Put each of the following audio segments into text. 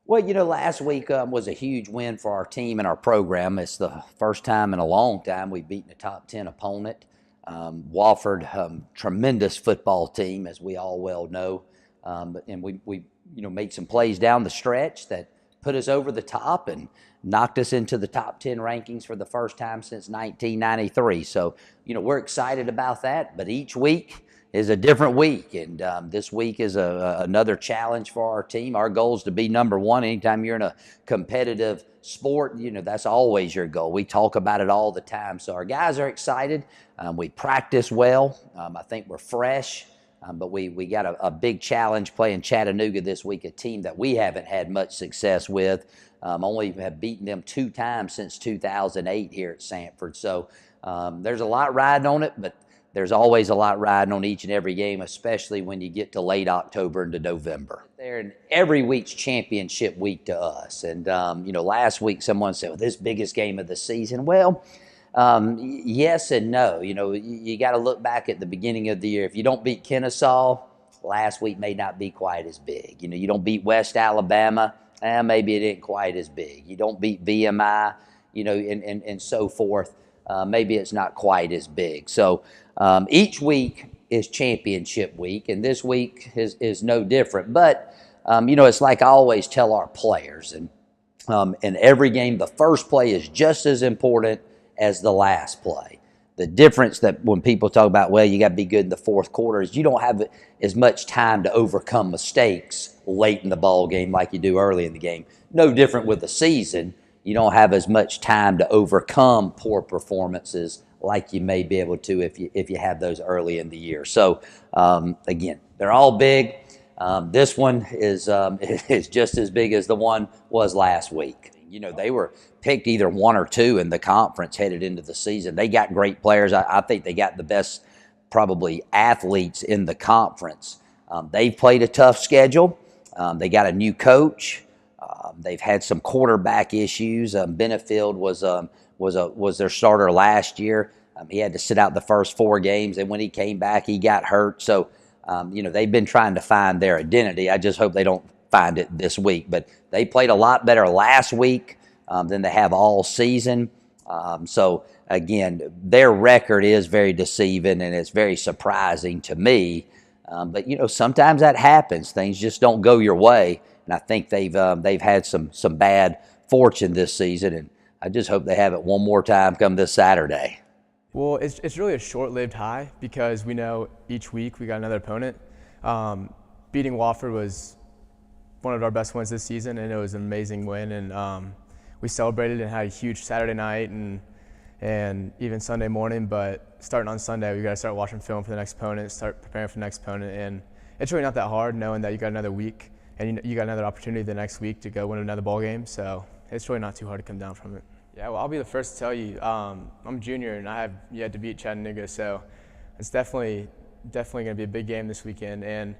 Well, last week was a huge win for our team and our program. It's the first time in a long time we've beaten a top 10 opponent. Wofford, tremendous football team, as we all well know. And we made some plays down the stretch that put us over the top and knocked us into the top 10 rankings for the first time since 1993. So, we're excited about that. But each week is a different week, and this week is another challenge for our team. Our goal is to be number one. Anytime you're in a competitive sport, that's always your goal. We talk about it all the time. So our guys are excited. We practice well. I think we're fresh, but we got a big challenge playing Chattanooga this week, a team that we haven't had much success with. Only have beaten them 2 times since 2008 here at Samford. So there's a lot riding on it, but there's always a lot riding on each and every game, especially when you get to late October into November. And every week's championship week to us. And, last week someone said, well, this biggest game of the season. Well, yes and no. You got to look back at the beginning of the year. If you don't beat Kennesaw, last week may not be quite as big. You don't beat West Alabama, maybe it ain't quite as big. You don't beat VMI, and so forth. Maybe it's not quite as big. So each week is championship week, and this week is no different. But, it's like I always tell our players, and in every game, the first play is just as important as the last play. The difference that when people talk about, well, you got to be good in the fourth quarter, is you don't have as much time to overcome mistakes late in the ball game like you do early in the game. No different with the season. You don't have as much time to overcome poor performances like you may be able to if you have those early in the year. So again, they're all big. This one is just as big as the one was last week. They were picked either 1 or 2 in the conference headed into the season. They got great players. I think they got the best probably athletes in the conference. They've played a tough schedule. They got a new coach. They've had some quarterback issues. Benefield was their starter last year. He had to sit out the first 4 games, and when he came back, he got hurt. So, they've been trying to find their identity. I just hope they don't find it this week. But they played a lot better last week than they have all season. So, again, their record is very deceiving, and it's very surprising to me. But, sometimes that happens. Things just don't go your way. And I think they've had some bad fortune this season, and I just hope they have it one more time come this Saturday. Well, it's really a short-lived high because we know each week we got another opponent. Beating Wofford was one of our best wins this season, and it was an amazing win. And we celebrated and had a huge Saturday night and even Sunday morning. But starting on Sunday, we got to start watching film for the next opponent, start preparing for the next opponent, and it's really not that hard knowing that you got another week. And you got another opportunity the next week to go win another ball game, so it's really not too hard to come down from it. Yeah, well, I'll be the first to tell you, I'm a junior and I have yet to beat Chattanooga, so it's definitely going to be a big game this weekend. And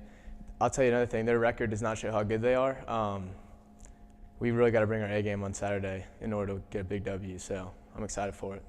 I'll tell you another thing, their record does not show how good they are. We really got to bring our A game on Saturday in order to get a big W, so I'm excited for it.